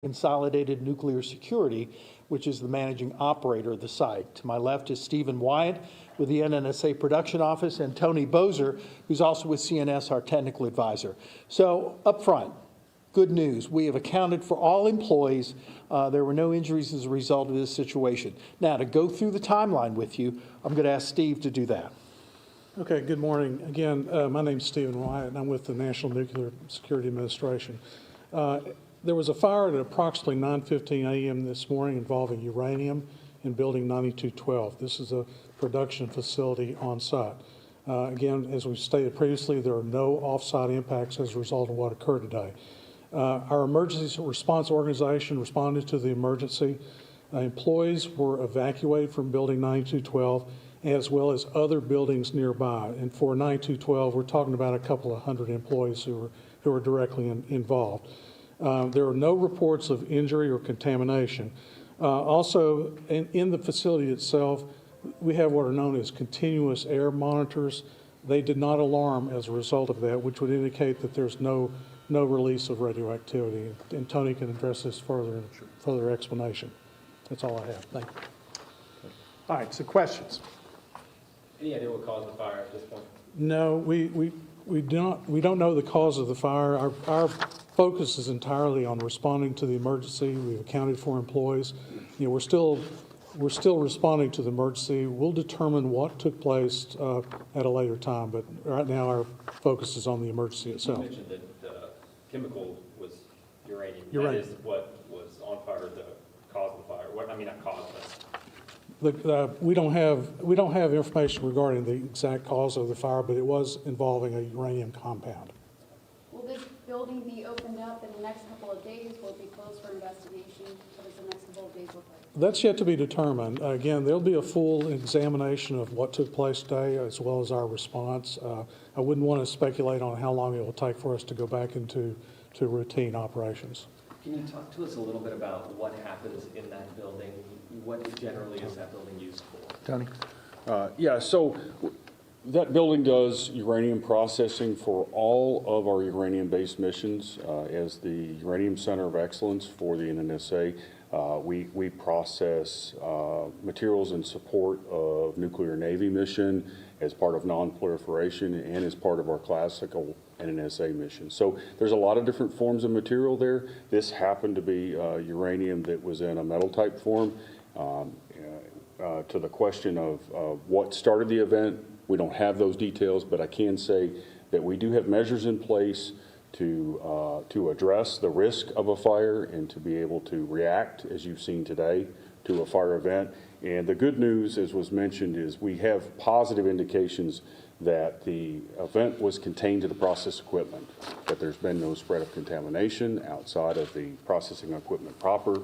Consolidated Nuclear Security, which is the managing operator of the site. To my left is Stephen Wyatt with the NNSA Production Office, and Tony Bozer, who's also with CNS, our technical advisor. So up front, good news. We have accounted for all employees. There were no injuries as a result of this situation. Now, to go through the timeline with you, I'm going to ask Steve to do that. Okay, good morning. Again, my name's Stephen Wyatt, and I'm with the National Nuclear Security Administration. There was a fire at approximately 9:15 a.m. this morning involving uranium in building 9212. This is a production facility on site. Again, as we stated previously, there are no off-site impacts as a result of what occurred today. Our emergency response organization responded to the emergency. Employees were evacuated from building 9212 as well as other buildings nearby. And for 9212, we're talking about a couple of hundred employees who were directly involved. There are no reports of injury or contamination. Also, in the facility itself, we have what are known as continuous air monitors. They did not alarm as a result of that, which would indicate that there's no release of radioactivity. And Tony can address this further explanation. That's all I have. Thank you. All right, so questions? Any idea what caused the fire at this point? No, we don't know the cause of the fire. Our focus is entirely on responding to the emergency. We've accounted for employees. You know, we're still responding to the emergency. We'll determine what took place at a later time, but right now our focus is on the emergency itself. You mentioned that the chemical was uranium. Uranium. That is what was on fire, the cause of the fire. What, I mean, not cause, We don't have information regarding the exact cause of the fire, but it was involving a uranium compound. Will this building be opened up in the next couple of days? Will it be closed for investigation? What does the next couple of days look like? That's yet to be determined. Again, there'll be a full examination of what took place today as well as our response. I wouldn't want to speculate on how long it will take for us to go back into routine operations. Can you talk to us a little bit about what happens in that building? What generally is that building used for? Tony? Yeah, so that building does uranium processing for all of our uranium-based missions. As the Uranium Center of Excellence for the NNSA, we process materials in support of nuclear Navy mission as part of non-proliferation and as part of our classical NNSA mission. So there's a lot of different forms of material there. This happened to be uranium that was in a metal type form. To the question of what started the event, we don't have those details, but I can say that we do have measures in place to address the risk of a fire and to be able to react, as you've seen today, to a fire event. And the good news, as was mentioned, is we have positive indications that the event was contained to the process equipment, that there's been no spread of contamination outside of the processing equipment proper,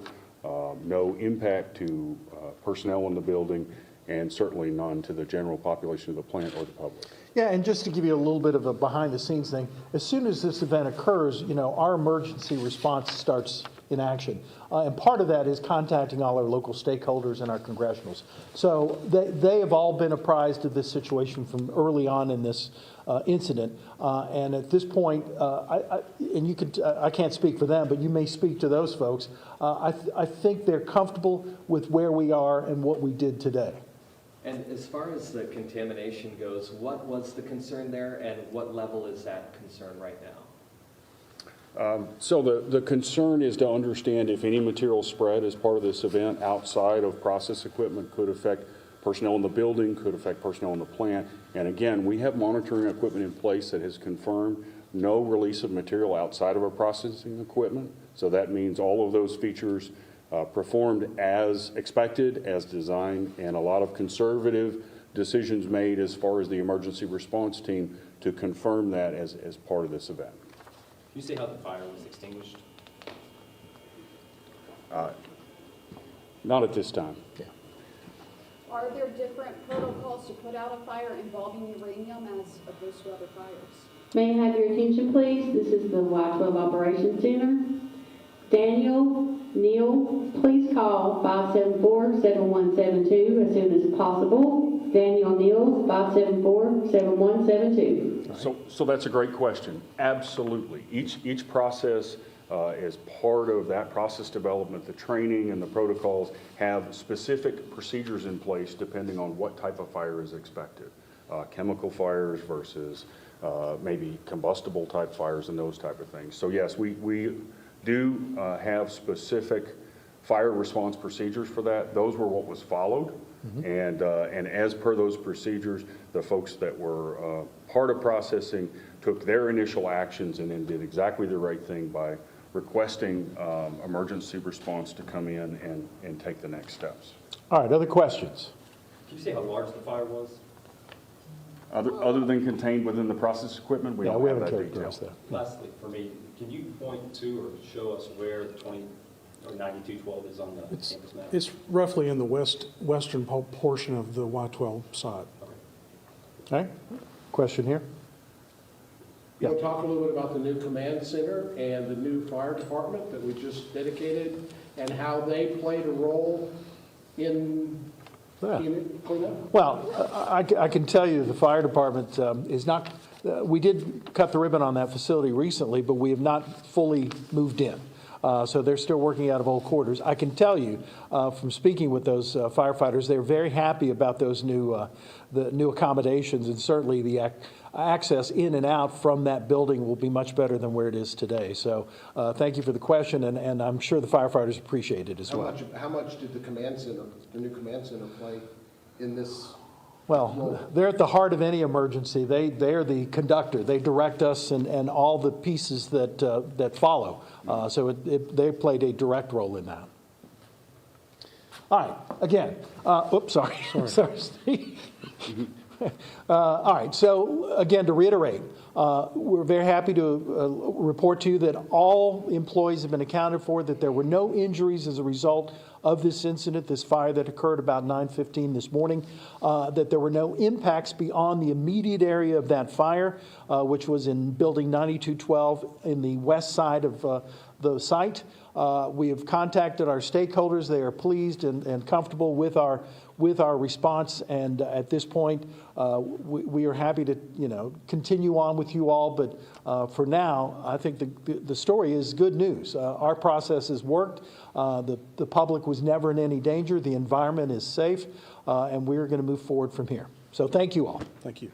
no impact to personnel in the building, and certainly none to the general population of the plant or the public. Yeah, and just to give you a little bit of a behind-the-scenes thing, as soon as this event occurs, you know, our emergency response starts in action. And part of that is contacting all our local stakeholders and our congressionals. So they have all been apprised of this situation from early on in this incident. And at this point, I can't speak for them, but you may speak to those folks. I think they're comfortable with where we are and what we did today. And as far as the contamination goes, what was the concern there and what level is that concern right now? So the concern is to understand if any material spread as part of this event outside of process equipment could affect personnel in the building, could affect personnel in the plant. And again, we have monitoring equipment in place that has confirmed no release of material outside of our processing equipment. So that means all of those features performed as expected, as designed, and a lot of conservative decisions made as far as the emergency response team to confirm that as part of this event. Can you say how the fire was extinguished? Not at this time. Yeah. Are there different protocols to put out a fire involving uranium as opposed to other fires? May I have your attention, please? This is the Y-12 Operations Center. Daniel Neal, please call 574-7172 as soon as possible. Daniel Neal, 574-7172. So that's a great question. Absolutely. Each process as part of that process development, the training and the protocols have specific procedures in place depending on what type of fire is expected. Chemical fires versus maybe combustible type fires and those type of things. So yes, we do have specific fire response procedures for that. Those were what was followed. And as per those procedures, the folks that were part of processing took their initial actions and then did exactly the right thing by requesting emergency response to come in and take the next steps. All right, other questions? Can you say how large the fire was? Other than contained within the process equipment, we Yeah, don't we have haven't that detail. characterized that. Lastly, for me, can you point to or show us where the 20 or 9212 is on the campus map? It's roughly in the western portion of the Y-12 site. All right, question here? You want to talk a little bit about the new command center and the new fire department that we just dedicated and how they played a role in Yeah. cleanup? Well, I can tell you the fire department is not, we did cut the ribbon on that facility recently, but we have not fully moved in. So they're still working out of old quarters. I can tell you from speaking with those firefighters, they're very happy about those the new accommodations, and certainly the access in and out from that building will be much better than where it is today. So thank you for the question, and I'm sure the firefighters appreciate it as well. How much did the command center, the new command center play in this? Well, they're at the heart of any emergency. They're the conductor. They direct us and all the pieces that follow. So they played a direct role in that. All right, again, sorry, sorry, Steve. All right, so again, to reiterate, we're very happy to report to you that all employees have been accounted for, that there were no injuries as a result of this incident, this fire that occurred about 9:15 this morning, that there were no impacts beyond the immediate area of that fire, which was in building 9212 in the west side of the site. We have contacted our stakeholders. They are pleased and comfortable with our response, and at this point, we are happy to continue on with you all. But for now, I think the story is good news. Our process has worked. The public was never in any danger. The environment is safe, and we are going to move forward from here. So thank you all. Thank you.